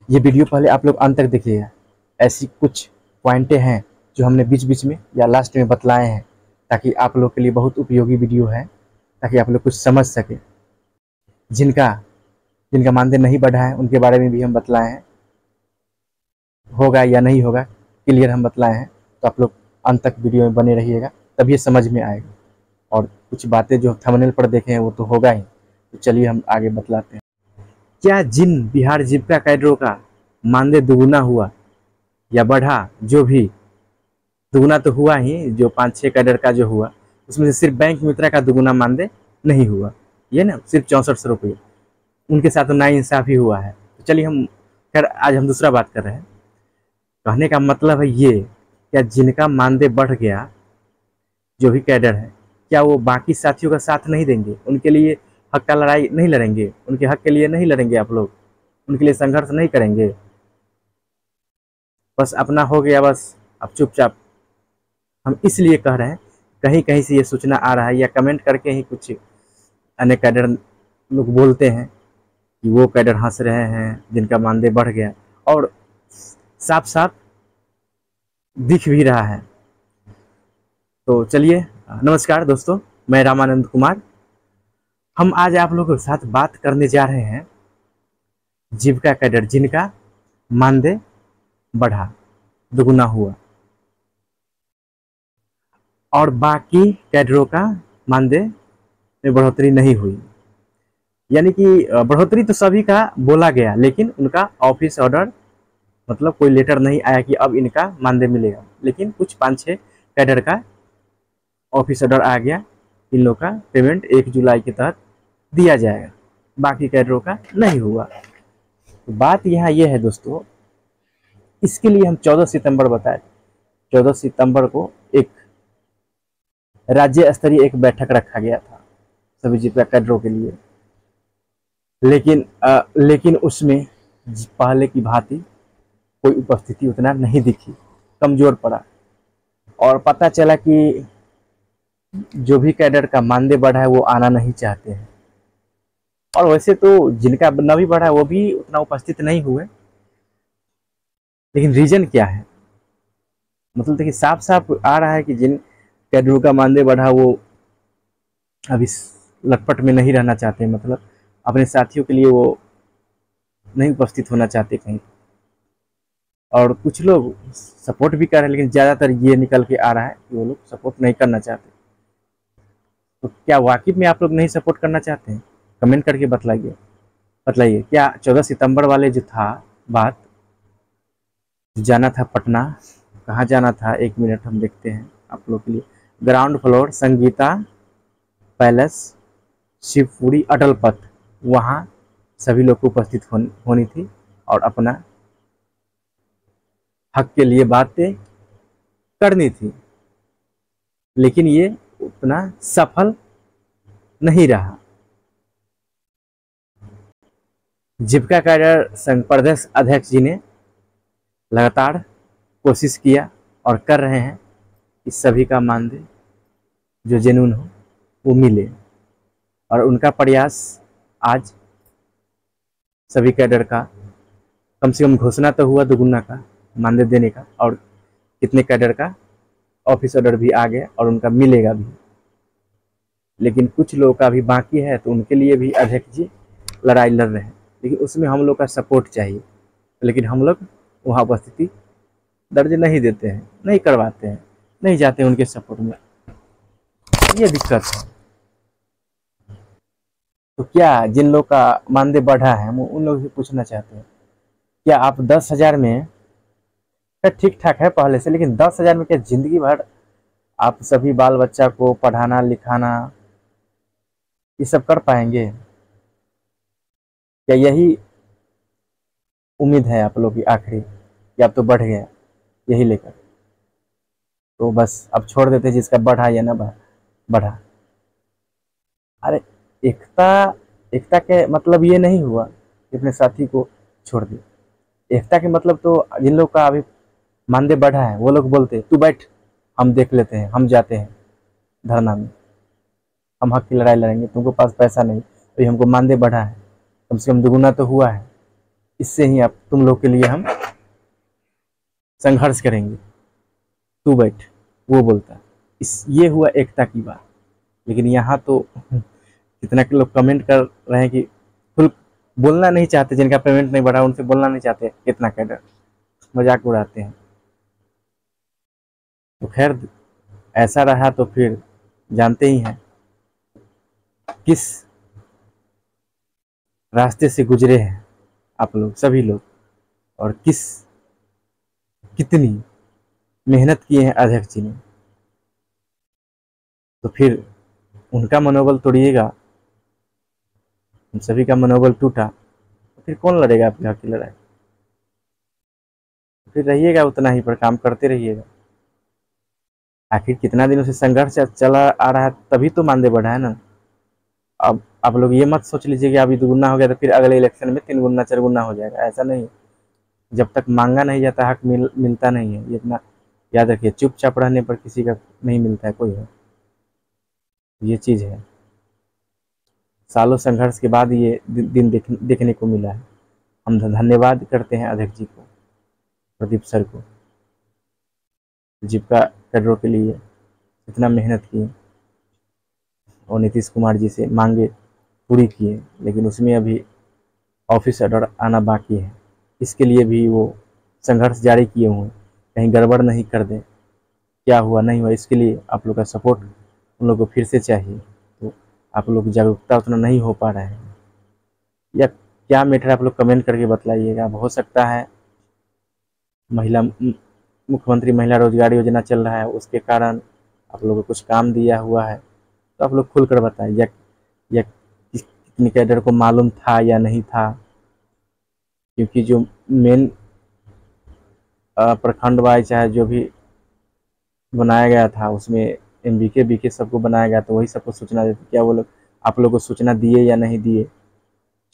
ये वीडियो पहले आप लोग अंत तक देखिएगा। ऐसी कुछ पॉइंटें हैं जो हमने बीच बीच में या लास्ट में बतलाए हैं, ताकि आप लोग के लिए बहुत उपयोगी वीडियो है, ताकि आप लोग कुछ समझ सके। जिनका जिनका मानदेय नहीं बढ़ा है उनके बारे में भी हम बतलाए हैं, होगा या नहीं होगा क्लियर हम बतलाए हैं। तो आप लोग अंत तक वीडियो में बने रहिएगा, तब ये समझ में आएगा। और कुछ बातें जो थंबनेल पर देखे हैं वो तो होगा ही। तो चलिए हम आगे बतलाते हैं। क्या जिन बिहार जीविका कैडरों का मानदेय दुगुना हुआ या बढ़ा, जो भी दुगुना तो हुआ ही, जो 5-6 कैडर का जो हुआ, उसमें से सिर्फ बैंक मित्रा का दुगुना मानदेय नहीं हुआ, ये ना सिर्फ 6400 रुपये, उनके साथ तो नाइंसाफ़ी हुआ है। तो चलिए हम खैर आज हम दूसरा बात कर रहे हैं। कहने का मतलब है ये, क्या जिनका मानदेय बढ़ गया, जो भी कैडर है, क्या वो बाकी साथियों का साथ नहीं देंगे? उनके लिए हक का लड़ाई नहीं लड़ेंगे? उनके हक के लिए नहीं लड़ेंगे? आप लोग उनके लिए संघर्ष नहीं करेंगे? बस अपना हो गया, बस अब चुपचाप। हम इसलिए कह रहे हैं, कहीं कहीं से ये सूचना आ रहा है या कमेंट करके ही कुछ अन्य कैडर लोग बोलते हैं कि वो कैडर हंस रहे हैं जिनका मानदेय बढ़ गया, और साफ साफ दिख भी रहा है। तो चलिए, नमस्कार दोस्तों, मैं रामानंद कुमार। हम आज आप लोगों के साथ बात करने जा रहे हैं जीविका कैडर जिनका मानदेय बढ़ा, दुगुना हुआ, और बाकी कैडरों का मानदेय में बढ़ोतरी नहीं हुई। यानी कि बढ़ोतरी तो सभी का बोला गया, लेकिन उनका ऑफिस ऑर्डर, मतलब कोई लेटर नहीं आया कि अब इनका मानदेय मिलेगा। लेकिन कुछ 5-6 कैडर का ऑफिस ऑर्डर आ गया, इन लोगों का पेमेंट 1 जुलाई के तहत दिया जाएगा, बाकी कैडरों का नहीं हुआ। तो बात यहाँ ये है दोस्तों, इसके लिए हम 14 सितंबर बताए। 14 सितंबर को एक राज्य स्तरीय एक बैठक रखा गया था सभी जीविका कैडरों के लिए, लेकिन उसमें पहले की भांति कोई उपस्थिति उतना नहीं दिखी, कमजोर पड़ा। और पता चला कि जो भी कैडर का मानदेय बढ़ा है वो आना नहीं चाहते हैं। और वैसे तो जिनका न भी बढ़ा है वो भी उतना उपस्थित नहीं हुए। लेकिन रीजन क्या है? मतलब देखिए, साफ साफ आ रहा है कि जिन कैडरों का मानदेय बढ़ा वो अभी लटपट में नहीं रहना चाहते, मतलब अपने साथियों के लिए वो नहीं उपस्थित होना चाहते कहीं। और कुछ लोग सपोर्ट भी कर रहे हैं, लेकिन ज़्यादातर ये निकल के आ रहा है कि वो लोग सपोर्ट नहीं करना चाहते। तो क्या वाकई में आप लोग नहीं सपोर्ट करना चाहते हैं? कमेंट करके बतलाइए। क्या 14 सितंबर वाले जो था बात, जाना था पटना, कहाँ जाना था? 1 मिनट हम देखते हैं आप लोग के लिए। Ground floor Sangeeta palace, Shivpuri Atal Path, वहाँ सभी लोग को उपस्थित होनी थी और अपना हक के लिए बातें करनी थी। लेकिन ये उतना सफल नहीं रहा। जीविका कैडर संघ प्रदेश अध्यक्ष जी ने लगातार कोशिश किया और कर रहे हैं कि सभी का मानदेय जो जेन्युइन हो वो मिले, और उनका प्रयास आज सभी कैडर का कम से कम घोषणा तो हुआ दुगुना का मानदेय देने का, और कितने कैडर का ऑफिस ऑर्डर भी आ गया और उनका मिलेगा भी। लेकिन कुछ लोगों का भी बाकी है, तो उनके लिए भी अध्यक्ष जी लड़ाई लड़ रहे हैं, लेकिन उसमें हम लोग का सपोर्ट चाहिए। लेकिन हम लोग वहाँ उपस्थिति दर्ज नहीं देते हैं, नहीं करवाते हैं, नहीं जाते हैं उनके सपोर्ट में, ये दिक्कत है। तो क्या जिन लोग का मानदेय बढ़ा है हम उन लोगों से पूछना चाहते हैं, क्या आप 10,000 में, ठीक ठाक है पहले से, लेकिन 10,000 में क्या जिंदगी भर आप सभी बाल बच्चा को पढ़ाना लिखाना ये सब कर पाएंगे? क्या यही उम्मीद है आप लोग की आखिरी, कि अब तो बढ़ गया यही लेकर, तो बस अब छोड़ देते जिसका बढ़ा या ना बढ़ा? अरे एकता के मतलब ये नहीं हुआ कि अपने साथी को छोड़ दिया। एकता के मतलब तो जिन लोग का अभी मानदेय बढ़ा है वो लोग बोलते तू बैठ, हम देख लेते हैं, हम जाते हैं धरना में, हम हक की लड़ाई लड़ेंगे, तुमको पास पैसा नहीं, तो हमको मानदेय बढ़ा है, कम से कम दुगुना तो हुआ है, इससे ही आप तुम लोग के लिए हम संघर्ष करेंगे, तू बैठ, वो बोलता। इस ये हुआ एकता की बात। लेकिन यहाँ तो कितना के लोग कमेंट कर रहे हैं कि खुल बोलना नहीं चाहते, जिनका पेमेंट नहीं बढ़ा उनसे बोलना नहीं चाहते, कितना कैडर मजाक उड़ाते हैं। तो खैर ऐसा रहा तो फिर जानते ही हैं किस रास्ते से गुजरे हैं आप लोग सभी लोग, और कितनी मेहनत की है अध्यक्ष जी ने। तो फिर उनका मनोबल तोड़िएगा, हम सभी का मनोबल टूटा, तो फिर कौन लड़ेगा आपके हक की लड़ाई? फिर रहिएगा उतना ही पर, काम करते रहिएगा। आखिर कितना दिनों से संघर्ष चला आ रहा है, तभी तो मानदेय बढ़ा है ना। अब आप लोग ये मत सोच लीजिए कि अभी दुगुना हो गया तो फिर अगले इलेक्शन में 3 गुना 4 गुना हो जाएगा, ऐसा नहीं। जब तक मांगा नहीं जाता हक मिलता नहीं है, ये इतना याद रखिए। चुपचाप रहने पर किसी का नहीं मिलता है कोई है, ये चीज़ है। सालों संघर्ष के बाद ये दिन देखने को मिला है। हम धन्यवाद करते हैं अध्यक्ष जी को, प्रदीप सर को, जीविका कैडरों के लिए इतना मेहनत की, और नीतीश कुमार जी से मांगे पूरी किए, लेकिन उसमें अभी ऑफिस ऑर्डर आना बाकी है। इसके लिए भी वो संघर्ष जारी किए हुए हैं, कहीं गड़बड़ नहीं कर दें, क्या हुआ नहीं हुआ, इसके लिए आप लोग का सपोर्ट उन लोग को फिर से चाहिए। तो आप लोग जागरूकता उतना नहीं हो पा रहे हैं, या क्या मैटर आप लोग कमेंट करके बतलाइएगा। अब हो सकता है महिला मुख्यमंत्री महिला रोजगार योजना चल रहा है, उसके कारण आप लोगों को कुछ काम दिया हुआ है, तो आप लोग खुल कर बताएं, या कितनी कैडर को मालूम था या नहीं था। क्योंकि जो मेन प्रखंड वाइज चाहे जो भी बनाया गया था, उसमें MBK BK सबको बनाया गया, तो वही सबको सूचना देते। क्या वो लोग आप लोग को सूचना दिए या नहीं दिए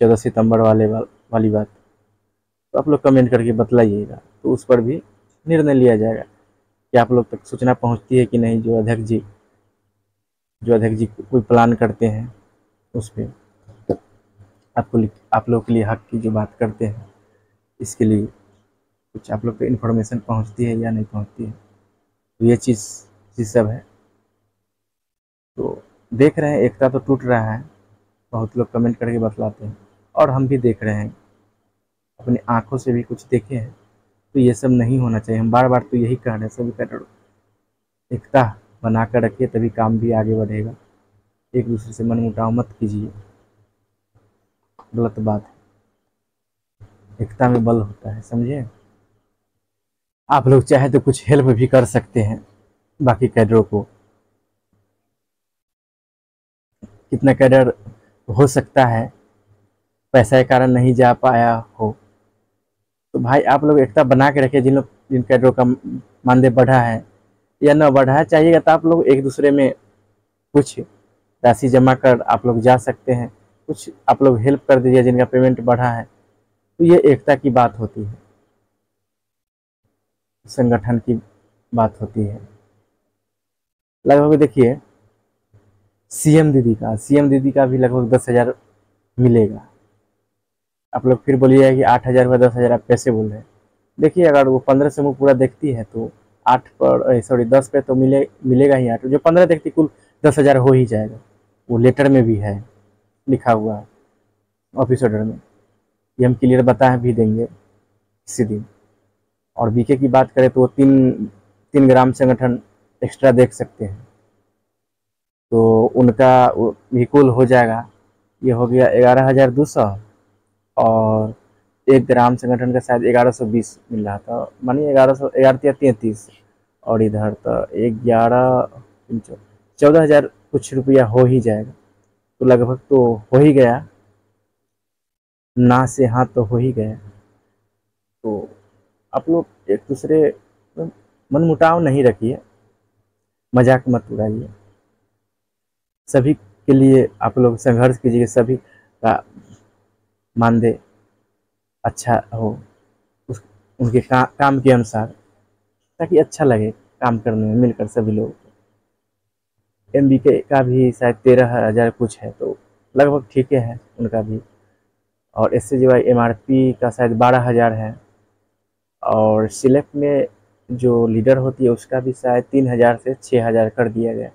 14 सितंबर वाली बात, तो आप लोग कमेंट करके बतलाइएगा, तो उस पर भी निर्णय लिया जाएगा कि आप लोग तक सूचना पहुंचती है कि नहीं। जो अध्यक्ष जी कोई प्लान करते हैं उस पर आप लोग के लिए हक की जो बात करते हैं, इसके लिए कुछ आप लोग को इन्फॉर्मेशन पहुंचती है या नहीं पहुंचती है, तो ये चीज़ सब है। तो देख रहे हैं एकता तो टूट रहा है, बहुत लोग कमेंट करके बतलाते हैं, और हम भी देख रहे हैं, अपनी आंखों से भी कुछ देखे हैं। तो ये सब नहीं होना चाहिए। हम बार बार तो यही कह रहे हैं, सभी का एकता बना कर रखिए, तभी काम भी आगे बढ़ेगा। एक दूसरे से मनमुटाव मत कीजिए, गलत बात है। एकता में बल होता है, समझे। आप लोग चाहे तो कुछ हेल्प भी कर सकते हैं बाकी कैडरों को। कितना कैडर हो सकता है पैसा के कारण नहीं जा पाया हो, तो भाई आप लोग एकता बना के रखिए। जिन कैडरों का मानदेय बढ़ा है या न बढ़ा है, चाहिएगा तो आप लोग एक दूसरे में कुछ राशि जमा कर आप लोग जा सकते हैं, कुछ आप लोग हेल्प कर दीजिए जिनका पेमेंट बढ़ा है। तो ये एकता की बात होती है, संगठन की बात होती है। लगभग देखिए सीएम दीदी का भी लगभग 10,000 मिलेगा। आप लोग फिर बोलिएगा कि 8,000 हुआ, 10,000 आप कैसे बोल रहे हैं। देखिए अगर वो 15 से मुँह पूरा देखती है तो 10 पे तो मिलेगा ही 8। जो 15 देखती कुल 10,000 हो ही जाएगा। वो लेटर में भी है लिखा हुआ है, ऑफिस ऑर्डर में। ये हम क्लियर बता भी देंगे किसी दिन। और बीके की बात करें तो वो 3 ग्राम संगठन एक्स्ट्रा देख सकते हैं, तो उनका भी कुल हो जाएगा। ये हो गया 11,200, और 1 ग्राम संगठन का शायद 1120 मिल रहा था, मानिए 1133, और इधर तो 14,000 कुछ रुपया हो ही जाएगा। तो लगभग तो हो ही गया, ना से हाँ तो हो ही गया। तो आप लोग एक दूसरे मनमुटाव नहीं रखिए, मजाक मत उड़ाइए। सभी के लिए आप लोग संघर्ष कीजिए, सभी का मानदेय अच्छा हो उनके काम के अनुसार, ताकि अच्छा लगे काम करने में मिलकर सभी लोगों को। MBK का भी शायद 13,000 कुछ है, तो लगभग ठीक है उनका भी। और SCGY MRP का शायद 12,000 है, और सिलेक्ट में जो लीडर होती है उसका भी शायद 3,000 से 6,000 कर दिया गया।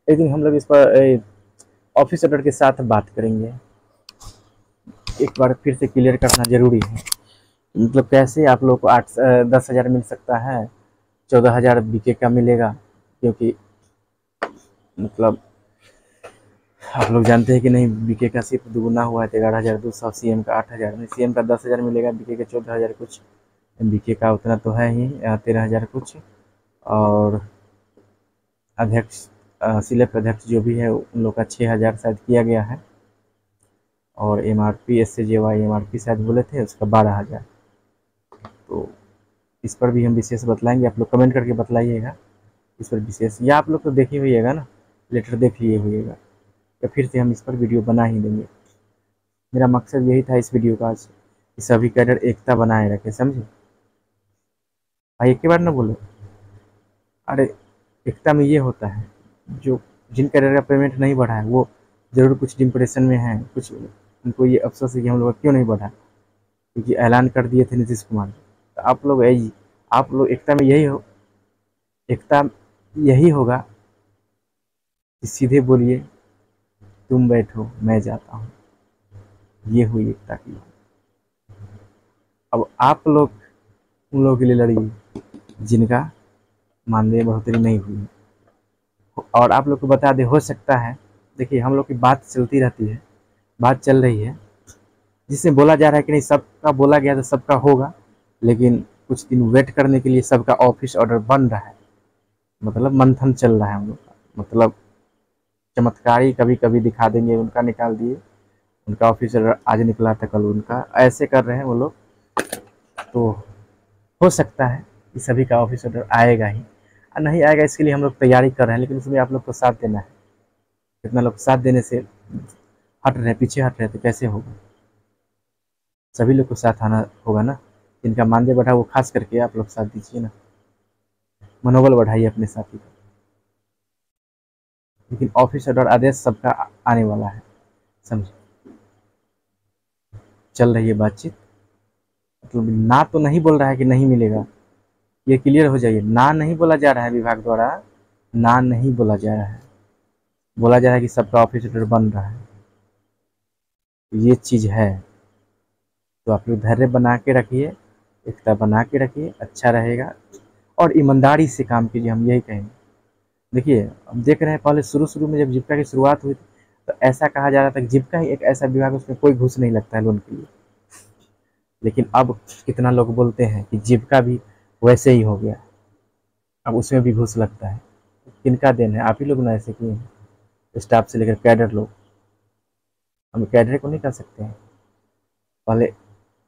लेकिन हम लोग इस पर ऑफिस ऑर्डर के साथ बात करेंगे, एक बार फिर से क्लियर करना जरूरी है। मतलब कैसे आप लोग को 10,000 मिल सकता है, 14,000 BK का मिलेगा, क्योंकि मतलब आप लोग जानते हैं कि नहीं, BK का सिर्फ दुगुना हुआ है 11,200, CM का 8,000 में, CM का 10,000 मिलेगा, BK का 14,000 कुछ, BK का उतना तो है ही 13,000 कुछ, और अध्यक्ष सिलेक्ट अध्यक्ष जो भी है उन लोग का 6,000 शायद किया गया है, और MRP SCGY MRP शायद बोले थे उसका 12,000। तो इस पर भी हम विशेष बतलाएंगे, आप लोग कमेंट करके बतलाइएगा इस पर विशेष, या आप लोग तो देख ही होइएगा ना, लेटर देख लिए होइएगा, या फिर से हम इस पर वीडियो बना ही देंगे। मेरा मकसद यही था इस वीडियो का आज, कि सभी कैडर एकता बनाए रखे, समझे भाई, एक के बार ना बोलो। अरे एकता में ये होता है, जो जिन कैडर का पेमेंट नहीं बढ़ा है वो ज़रूर कुछ डिप्रेशन में है, कुछ उनको ये अफसोस है कि हम लोग क्यों नहीं बढ़ा, क्योंकि ऐलान कर दिए थे नीतीश कुमार। तो आप लोग एकता में एकता यही होगा कि सीधे बोलिए तुम बैठो मैं जाता हूँ, ये हुई एकता की बात। अब आप लोग उन लोगों के लिए लड़िए जिनका मानदेय बढ़ोतरी नहीं हुई है। और आप लोग को बता दें, हो सकता है, देखिए हम लोग की बात चलती रहती है, बात चल रही है, जिसमें बोला जा रहा है कि नहीं सबका बोला गया तो सबका होगा, लेकिन कुछ दिन वेट करने के लिए सबका ऑफिस ऑर्डर बन रहा है, मतलब मंथन चल रहा है हम लोग का, मतलब चमत्कारी कभी कभी दिखा देंगे, उनका निकाल दिए, उनका ऑफिस ऑर्डर आज निकला था कल उनका, ऐसे कर रहे हैं वो लोग। तो हो सकता है कि सभी का ऑफिस ऑर्डर आएगा ही, और नहीं आएगा इसके लिए हम लोग तैयारी कर रहे हैं, लेकिन उसमें आप लोग को साथ देना है। कितना लोग साथ देने से हट रहे, पीछे हट रहे, तो कैसे होगा, सभी लोग को साथ आना होगा ना। जिनका मानदेय बढ़ा वो खास करके आप लोग साथ दीजिए ना, मनोबल बढ़ाइए अपने साथी का। लेकिन ऑफिस ऑर्डर आदेश सबका आने वाला है, समझे, चल रही है बातचीत, मतलब ना तो नहीं बोल रहा है कि नहीं मिलेगा, ये क्लियर हो जाइए, ना नहीं बोला जा रहा है विभाग द्वारा, ना नहीं बोला जा रहा है, बोला जा रहा है कि सबका ऑफिस ऑर्डर बन रहा है, ये चीज़ है। तो आप लोग धैर्य बना के रखिए, एकता बना के रखिए, अच्छा रहेगा, और ईमानदारी से काम कीजिए, हम यही कहेंगे। देखिए हम देख रहे हैं, पहले शुरू शुरू में जब जीविका की शुरुआत हुई तो ऐसा कहा जा रहा था कि जीविका ही एक ऐसा विभाग है उसमें कोई घूस नहीं लगता है लोन के लिए, लेकिन अब कितना लोग बोलते हैं कि जीविका भी वैसे ही हो गया, अब उसमें भी घूस लगता है। किनका देन है, आप ही लोग ना ऐसे किए हैं, स्टाफ से लेकर कैडर लोग, हम कैडर को नहीं कर सकते हैं। पहले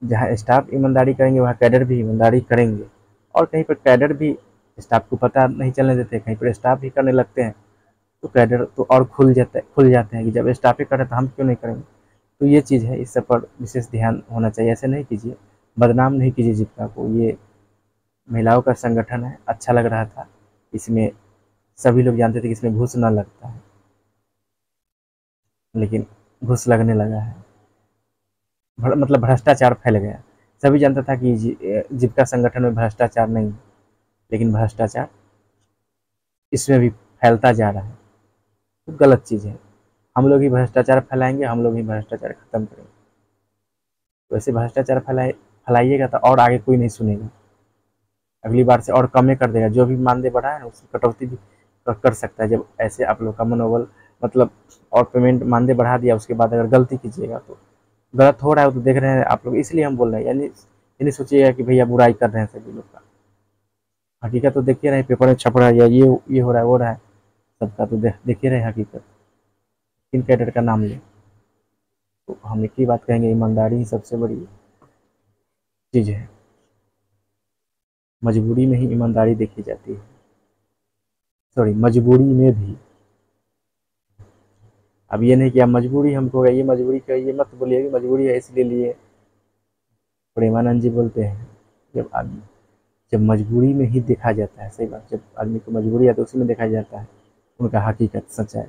जहाँ स्टाफ ईमानदारी करेंगे वहाँ कैडर भी ईमानदारी करेंगे, और कहीं पर कैडर भी स्टाफ को पता नहीं चलने देते, कहीं पर स्टाफ भी करने लगते हैं, तो कैडर तो और खुल जाते हैं कि जब स्टाफ ही करे तो हम क्यों नहीं करेंगे। तो ये चीज़ है, इस सब पर विशेष ध्यान होना चाहिए, ऐसे नहीं कीजिए, बदनाम नहीं कीजिए जीविका को। ये महिलाओं का संगठन है, अच्छा लग रहा था, इसमें सभी लोग जानते थे कि इसमें घूस ना लगता है, लेकिन घूस लगने लगा है, मतलब भ्रष्टाचार फैल गया। सभी जानता था कि जीविका संगठन में भ्रष्टाचार नहीं है, लेकिन भ्रष्टाचार इसमें भी फैलता जा रहा है, तो गलत चीज़ है। हम लोग ही भ्रष्टाचार फैलाएंगे, हम लोग ही भ्रष्टाचार खत्म करेंगे। वैसे भ्रष्टाचार फैलाइएगा तो और आगे कोई नहीं सुनेगा, अगली बार से और कम कर देगा, जो भी मानदेय बढ़ा है ना उसकी कटौती भी कर सकता है। जब ऐसे आप लोग का मनोबल, मतलब और पेमेंट मानदेय बढ़ा दिया उसके बाद अगर गलती कीजिएगा तो गलत हो रहा है, तो देख रहे हैं आप लोग, इसलिए हम बोल रहे हैं, यानी ये नहीं सोचिएगा कि भैया बुराई कर रहे हैं सभी लोग का, हकीकत तो देखिए रहे, पेपर में छप रहा है, या ये हो रहा है वो रहा है, सबका तो देखिए रहे हकीकत। किन कैडर का नाम ले, तो हम एक ही बात कहेंगे, ईमानदारी ही सबसे बड़ी चीज़ है, मजबूरी में ही ईमानदारी देखी जाती है, सॉरी मजबूरी में भी। अब ये नहीं कि आप मजबूरी हमको है, ये मजबूरी का ये मत बोलिए कि मजबूरी है इसलिए लिए। प्रेमानंद जी बोलते हैं, जब मजबूरी में ही देखा जाता है, सही बात, जब आदमी को मजबूरी है तो उसी में देखा जाता है उनका हकीकत सच्चाई।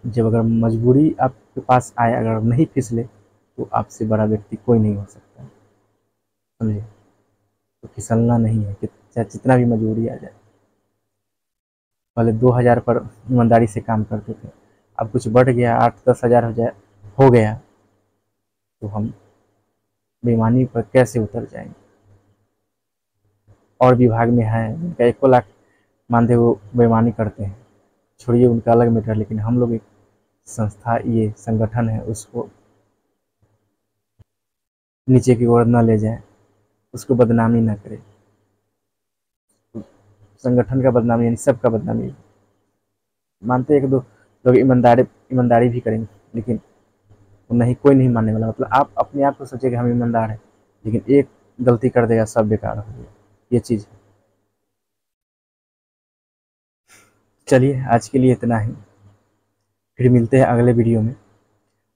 जब अगर मजबूरी आपके पास आए, अगर नहीं फिसले, तो आपसे बड़ा व्यक्ति कोई नहीं हो सकता, समझे। तो फिसलना नहीं है कि चाहे जितना भी मजबूरी आ जाए। पहले 2,000 पर ईमानदारी से काम करते थे, अब कुछ बढ़ गया, 8-10 हज़ार हो गया, तो हम बेईमानी पर कैसे उतर जाएंगे। और विभाग में है उनका 1 लाख मानदेय, वो बेईमानी करते हैं, छोड़िए उनका अलग मैटर। लेकिन हम लोग एक संस्था, ये संगठन है, उसको नीचे की ओर न ले जाए, उसको बदनामी न करे। संगठन का बदनामी यानी सबका बदनामी। मानते हैं कि दो लोग ईमानदारी भी करेंगे, लेकिन वो नहीं, कोई नहीं मानने वाला। मतलब आप अपने आप को सोचिए कि हम ईमानदार हैं, लेकिन एक गलती कर देगा, सब बेकार हो गया, ये चीज़ है। चलिए आज के लिए इतना ही, फिर मिलते हैं अगले वीडियो में।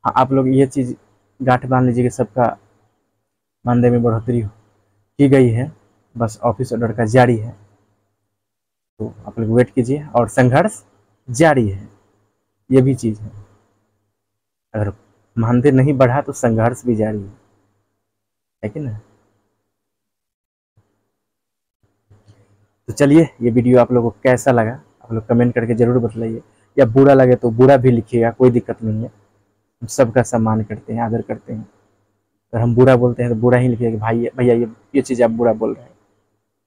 हाँ, आप लोग ये चीज़ गांठ बांध लीजिए कि सबका मानदेय में बढ़ोतरी की गई है, बस ऑफिस ऑर्डर का जारी है। तो आप लोग वेट कीजिए, और संघर्ष जारी है, ये भी चीज़ है। अगर मानदेय नहीं बढ़ा तो संघर्ष भी जारी है कि ना। तो चलिए, ये वीडियो आप लोगों को कैसा लगा, आप लोग कमेंट करके ज़रूर बतलाइए, या बुरा लगे तो बुरा भी लिखिएगा, कोई दिक्कत नहीं है। हम सबका सम्मान करते हैं, आदर करते हैं। अगर हम बुरा बोलते हैं तो बुरा ही लिखिएगा कि भाई भैया ये चीज़ आप बुरा बोल रहे हैं,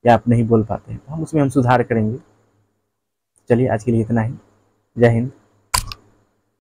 या आप नहीं बोल पाते हैं, तो हम उसमें सुधार करेंगे। चलिए आज के लिए इतना ही। जय हिंद।